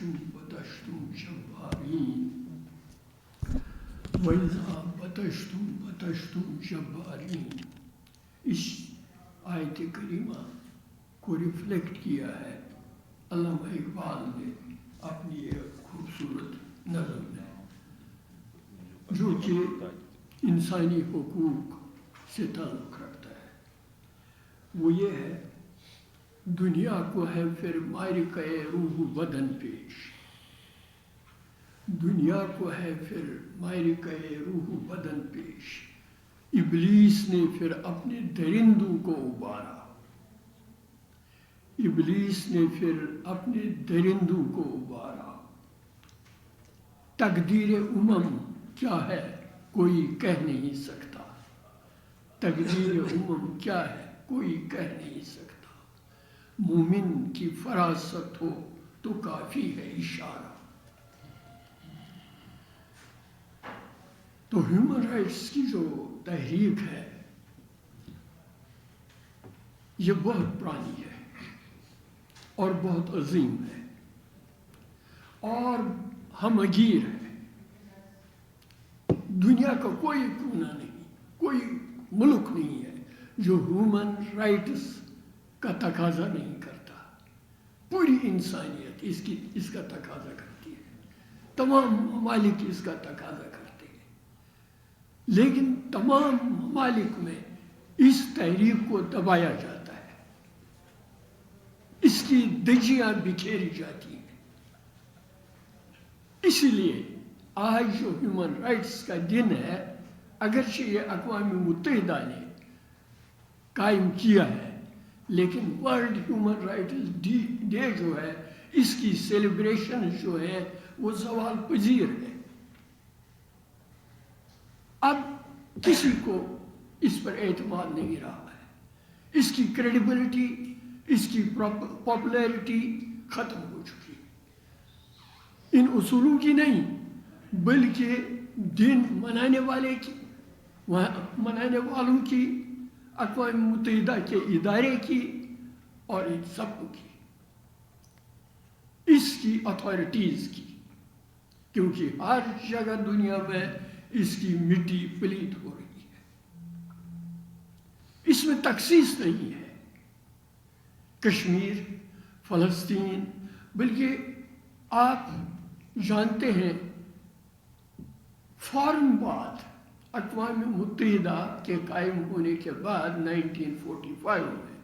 بطشتم جبارین وَإِذَا بَطَشْتُمْ جَبَّارِينَ۔ اس آیت کریمہ کو ریفلیکٹ کیا ہے علامہ اقبال نے اپنی ایک خوبصورت نظم میں، جو کہ انسانی حقوق سے تعلق رکھتا ہے۔ وہ یہ ہے: دنیا کو ہے پھر معرکہ روح بدن پیش، دنیا کو ہے پھر معرکہ روح بدن پیش، ابلیس نے پھر اپنے درندوں کو ابارا، ابلیس نے پھر اپنے درندوں کو ابارا۔ تقدیر امم کیا ہے کوئی کہہ نہیں سکتا، تقدیر امم کیا ہے کوئی کہہ نہیں سکتا، مومن کی فراست ہو تو کافی ہے اشارہ۔ تو ہیومن رائٹس کی جو تحریک ہے یہ بہت پرانی ہے اور بہت عظیم ہے اور ہمگیر ہے۔ دنیا کا کوئی کونا نہیں، کوئی ملک نہیں ہے جو ہیومن رائٹس کا تقاضا نہیں کرتا۔ پوری انسانیت اس کا تقاضا کرتی ہے، تمام ممالک اس کا تقاضا کرتے ہیں، لیکن تمام ممالک میں اس تحریک کو دبایا جاتا ہے، اس کی دھجیاں بکھیری جاتی ہیں۔ اسی لیے آج جو ہیومن رائٹس کا دن ہے، اگرچہ یہ اقوام متحدہ نے قائم کیا ہے، لیکن ورلڈ ہیومن رائٹس ڈے جو ہے، اس کی سیلیبریشن جو ہے وہ زوال پذیر ہے۔ اب کسی کو اس پر اعتماد نہیں رہا ہے، اس کی کریڈیبلٹی، اس کی پاپولیرٹی ختم ہو چکی ہے، ان اصولوں کی نہیں بلکہ دن منانے والوں کی، اقوام متحدہ کے ادارے کی اور ان سب کی، اس کی اتھارٹیز کی، کیونکہ ہر جگہ دنیا میں اس کی مٹی پلید ہو رہی ہے۔ اس میں تخصیص نہیں ہے کشمیر، فلسطین، بلکہ آپ جانتے ہیں فوراً بعد اقوام متحدہ کے قائم ہونے کے بعد 1945 میں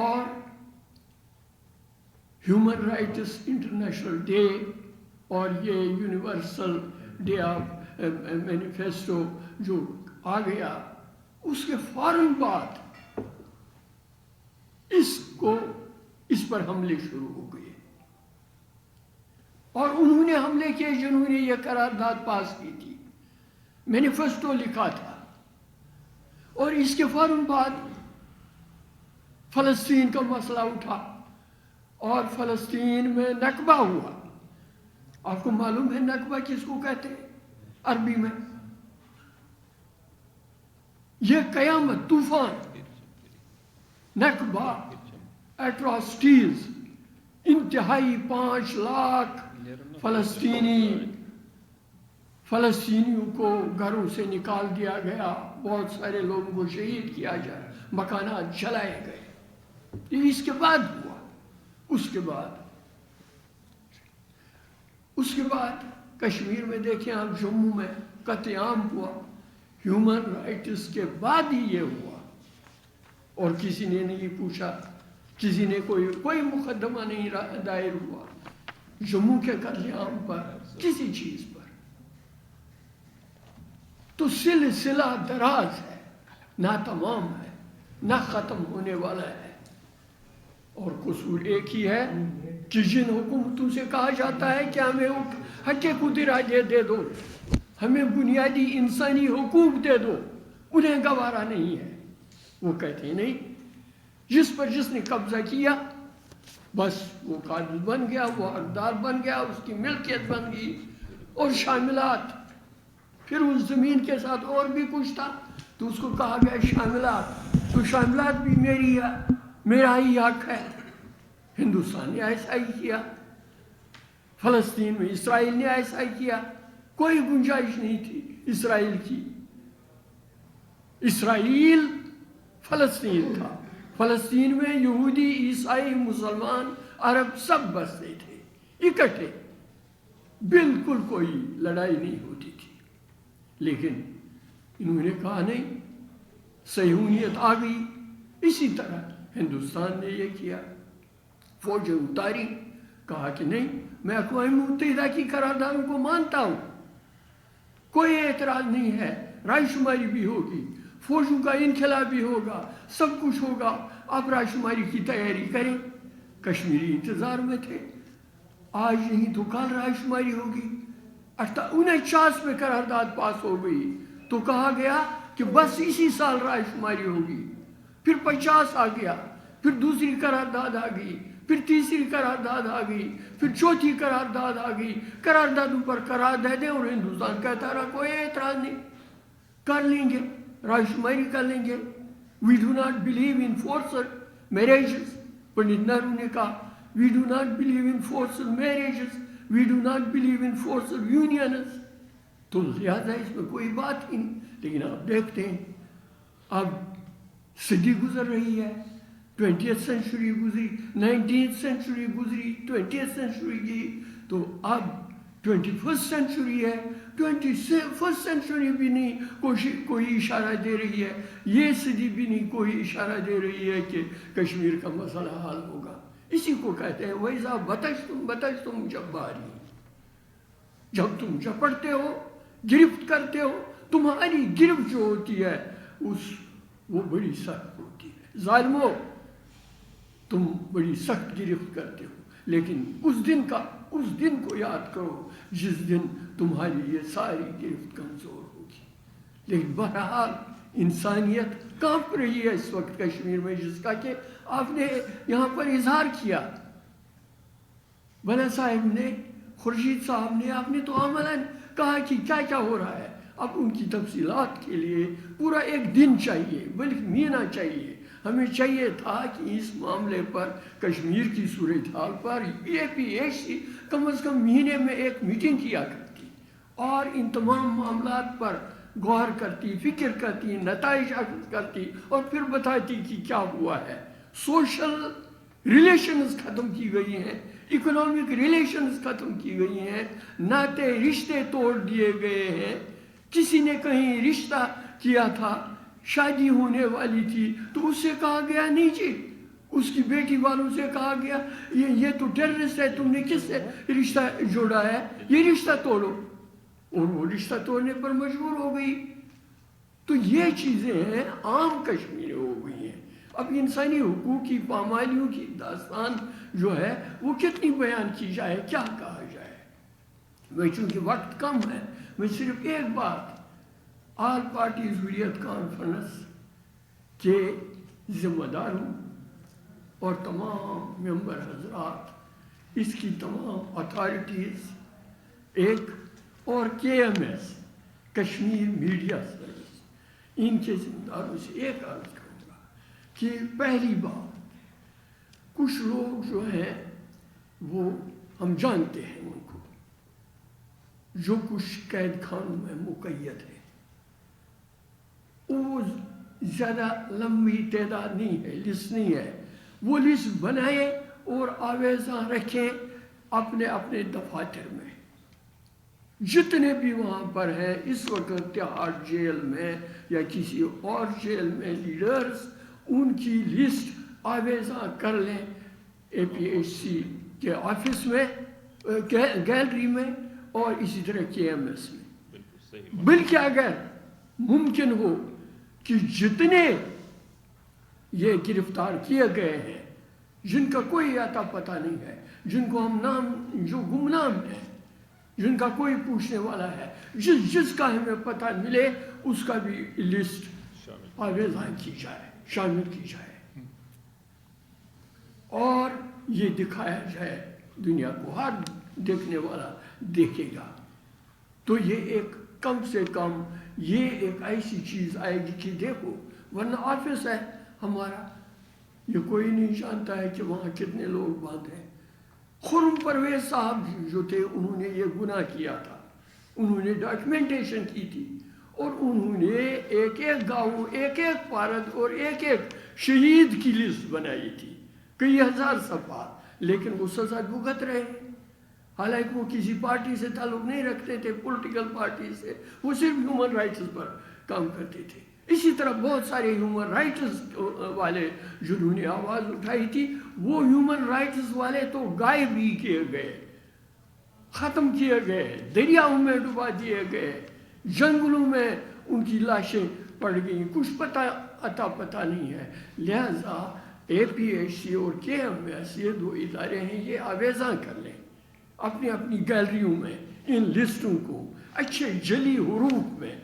اور ہیومن رائٹس انٹرنیشنل ڈے اور یہ یونیورسل ڈے آف مینیفیسٹو جو آ گیا، اس کے فوراً بعد اس پر حملے شروع ہو گئے، اور انہوں نے حملے کیے جنہوں نے یہ قرارداد پاس کی تھی، مینیفیسٹو لکھا تھا، اور اس کے فوراً بعد فلسطین کا مسئلہ اٹھا اور فلسطین میں نکبہ ہوا۔ آپ کو معلوم ہے نکبہ کس کو کہتے ہیں عربی میں؟ یہ قیامت، طوفان، نکبہ، ایٹراسٹیز، انتہائی 5 لاکھ فلسطینیوں کو گھروں سے نکال دیا گیا، بہت سارے لوگوں کو شہید کیا گیا، مکانات جلائے گئے۔ یہ اس کے بعد ہوا۔ اس کے بعد کشمیر میں دیکھیں آپ، جموں میں قتل عام ہوا، ہیومن رائٹس کے بعد ہی یہ ہوا، اور کسی نے نہیں پوچھا، کسی نے کوئی مقدمہ نہیں دائر ہوا جموں کے قتل عام پر، کسی چیز پر۔ تو سلسلہ دراز ہے، نہ تمام ہے، نہ ختم ہونے والا ہے، اور قصور ایک ہی ہے کہ جن حکومتوں سے کہا جاتا ہے کہ ہمیں حق قدرت دے دو، ہمیں بنیادی انسانی حقوق دے دو، انہیں گوارا نہیں ہے۔ وہ کہتے ہیں نہیں، جس نے قبضہ کیا بس وہ قابل بن گیا، وہ حقدار بن گیا، اس کی ملکیت بن گئی، اور شاملات، پھر اس زمین کے ساتھ اور بھی کچھ تھا تو اس کو کہا گیا شاملات، تو شاملات بھی میرا ہی حق ہے۔ ہندوستان نے ایسا ہی کیا، فلسطین میں اسرائیل نے ایسا ہی کیا، کوئی گنجائش نہیں تھی اسرائیل کی. اسرائیل فلسطین تھا، فلسطین میں یہودی، عیسائی، مسلمان، عرب سب بستے تھے اکٹھے، بالکل کوئی لڑائی نہیں ہوتی تھی. لیکن انہوں نے کہا نہیں، صہیونیت آ گئی. اسی طرح ہندوستان نے یہ کیا، فوجیں اتاری، کہا کہ نہیں میں اقوام متحدہ کی قراردادوں کو مانتا ہوں، کوئی اعتراض نہیں ہے، رائے شماری بھی ہوگی، فوجوں کا انخلا بھی ہوگا، سب کچھ ہوگا، آپ رائے شماری کی تیاری کریں. کشمیری انتظار میں تھے، آج نہیں تو کل رائے شماری ہوگی. 49 میں قرارداد پاس ہو گئی تو کہا گیا کہ بس اسی سال رائے شماری ہوگی. پھر 50 آ گیا، پھر دوسری قرارداد آ گئی، پھر تیسری قرارداد آ گئی، پھر چوتھی قرارداد آ گئی. قراردادوں پر قرار دے دیں اور ہندوستان کہتا رہا کوئی اعتراض نہیں، کر لیں گے، رائے شماری کر لیں گے. We do not believe in forced marriages. Pandit Nehru نے کہا we do not believe in forced marriages, we do not believe in forced unions. تو لہٰذا اس میں کوئی بات ہی نہیں. لیکن آپ دیکھتے ہیں اب صدی گزر رہی ہے، 20th سینچری گزری، 19th سینچری گزری، 20th سینچری گئی، تو اب 21st سینچری ہے. 21st سینچری بھی نہیں کوئی اشارہ دے رہی ہے، یہ صدی بھی نہیں کوئی اشارہ دے رہی ہے کہ کشمیر کا مسئلہ حل ہوگا. اسی کو کہتے ہیں وَإِذَا بَطَشْتُمْ بَطَشْتُمْ جَبَّارِينَ. جب تم جپڑتے ہو، گرفت کرتے ہو، تمہاری گرفت جو ہوتی ہے وہ بڑی سخت ہوتی ہے. ظالموں تم بڑی سخت گرفت کرتے ہو، لیکن اس دن کو یاد کرو جس دن تمہاری یہ ساری گرفت کمزور ہوگی. لیکن بہرحال انسانیت کانپ رہی ہے اس وقت کشمیر میں، جس کا کہ آپ نے یہاں پر اظہار کیا. بنا صاحب نے، خورشید صاحب نے، آپ نے تو عملاً کہا کہ کیا کیا ہو رہا ہے. اب ان کی تفصیلات کے لیے پورا ایک دن چاہیے، بلکہ مہینہ چاہیے. ہمیں چاہیے تھا کہ اس معاملے پر، کشمیر کی صورتحال پر APHC کم از کم مہینے میں ایک میٹنگ کیا کرتی اور ان تمام معاملات پر غور کرتی، فکر کرتی، نتائج اخذ کرتی اور پھر بتاتی کہ کیا ہوا ہے. سوشل ریلیشنز ختم کی گئی ہیں، اکنامک ریلیشنز ختم کی گئی ہیں، ناطے رشتے توڑ دیے گئے ہیں. کسی نے کہیں رشتہ کیا تھا، شادی ہونے والی تھی تو اس سے کہا گیا نہیں جی، اس کی بیٹی والوں سے کہا گیا یہ تو ٹیررسٹ ہے، تم نے کس سے رشتہ جوڑا ہے، یہ رشتہ توڑو، اور وہ رشتہ توڑنے پر مجبور ہو گئی. تو یہ چیزیں ہیں عام کشمیر ہو گئی ہیں. اب انسانی حقوق کی پامالیوں کی داستان جو ہے وہ کتنی بیان کی جائے، کیا کہا جائے. میں چونکہ وقت کم ہے، میں صرف ایک بات، آل پارٹیز حریت کانفرنس کے ذمہ دار ہوں اور تمام ممبر حضرات، اس کی تمام اتھارٹیز، ایک اور KMS کشمیر میڈیا سروس، ان کے ذمہ داروں سے ایک عرض کروں گا کہ پہلی بات، کچھ لوگ جو ہیں وہ ہم جانتے ہیں ان کو، جو کچھ قید خانوں میں مقید ہے، وہ زیادہ لمبی تعداد نہیں ہے، لسٹ نہیں ہے. وہ لسٹ بنائیں اور آویزاں رکھیں اپنے اپنے دفاتر میں. جتنے بھی وہاں پر ہیں اس وقت تہاڑ جیل میں یا کسی اور جیل میں لیڈرز، ان کی لسٹ آویزاں کر لیں APHC کے آفس میں، گیلری میں، اور اسی طرح KMS میں. بلکہ اگر ممکن ہو کہ جتنے یہ گرفتار کیے گئے ہیں، جن کا کوئی اتا پتہ نہیں ہے، جن کو ہم نام، جو گمنام ہیں، جن کا کوئی پوچھنے والا ہے، جس کا ہمیں پتہ ملے اس کا بھی لسٹ آویزاں کی جائے، شامل کی جائے، اور یہ دکھایا جائے، دنیا کو ہر دیکھنے والا دیکھے گا. تو یہ ایک کم سے کم یہ ایک ایسی چیز آئے گی کہ دیکھو، ورنہ آفس ہے ہمارا، یہ کوئی نہیں جانتا ہے کہ وہاں کتنے لوگ بند ہیں. خرم پرویز صاحب جو تھے انہوں نے یہ گناہ کیا تھا، انہوں نے ڈاکیومنٹیشن کی تھی اور انہوں نے ایک ایک گاؤں، ایک ایک پارت اور ایک ایک شہید کی لسٹ بنائی تھی، کئی ہزار صفحہ، لیکن وہ سزا بھگت رہے، حالانکہ وہ کسی پارٹی سے تعلق نہیں رکھتے تھے، پولیٹیکل پارٹی سے، وہ صرف ہیومن رائٹس پر کام کرتے تھے۔ اسی طرح بہت سارے ہیومن رائٹس والے جنہوں نے آواز اٹھائی تھی، وہ ہیومن رائٹس والے تو غائب ہی کیے گئے، ختم کیے گئے، دریاؤں میں ڈبا دیے گئے، جنگلوں میں ان کی لاشیں پڑ گئیں، کچھ پتہ نہیں ہے۔ لہذا اے پی ایچ سی اور کے ایم ایس یہ دو ادارے ہیں، یہ آویزاں کر لیں اپنی اپنی گیلریوں میں ان لسٹوں کو اچھے جلی حروف میں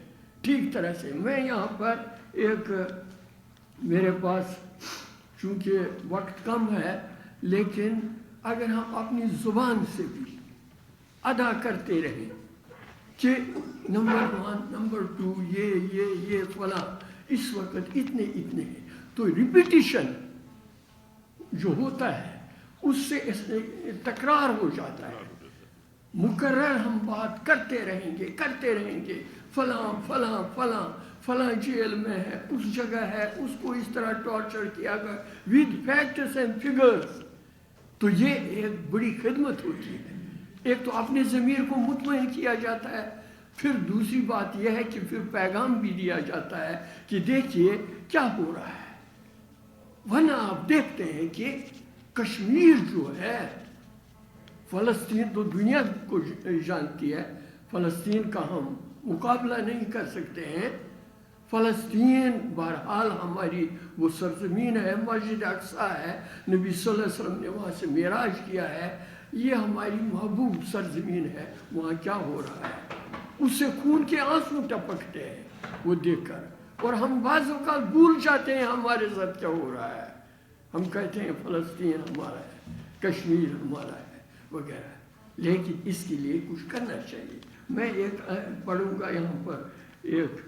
ٹھیک طرح سے۔ میں یہاں پر ایک، میرے پاس چونکہ وقت کم ہے، لیکن اگر ہم اپنی زبان سے بھی ادا کرتے رہیں کہ نمبر 1 نمبر 2 یہ فلاں اس وقت اتنے ہیں، تو ریپیٹیشن جو ہوتا ہے اس سے تکرار ہو جاتا ہے، مکرر ہم بات کرتے رہیں گے، فلاں فلاں فلاں فلاں جیل میں ہے، اس جگہ ہے، اس کو اس طرح ٹارچر کیا گیا ود فیکٹس اینڈ فگرز۔ تو یہ ایک بڑی خدمت ہوتی ہے، ایک تو اپنے ضمیر کو مطمئن کیا جاتا ہے، پھر دوسری بات یہ ہے کہ پھر پیغام بھی دیا جاتا ہے کہ دیکھیے کیا ہو رہا ہے۔ ورنہ آپ دیکھتے ہیں کہ کشمیر جو ہے، فلسطین تو دنیا کو جانتی ہے، فلسطین کا ہم مقابلہ نہیں کر سکتے ہیں۔ فلسطین بہرحال ہماری وہ سرزمین ہے، مسجد اقصیٰ ہے، نبی صلی اللہ علیہ وسلم نے وہاں سے معراج کیا ہے، یہ ہماری محبوب سرزمین ہے، وہاں کیا ہو رہا ہے، اس سے خون کے آنسو ٹپکتے ہیں وہ دیکھ کر، اور ہم بعض اوقات بھول جاتے ہیں ہمارے ساتھ کیا ہو رہا ہے، ہم کہتے ہیں فلسطین ہمارا ہے، کشمیر ہمارا ہے وغیرہ، لیکن اس کے لیے کچھ کرنا چاہیے۔ میں ایک پڑھوں گا یہاں پر ایک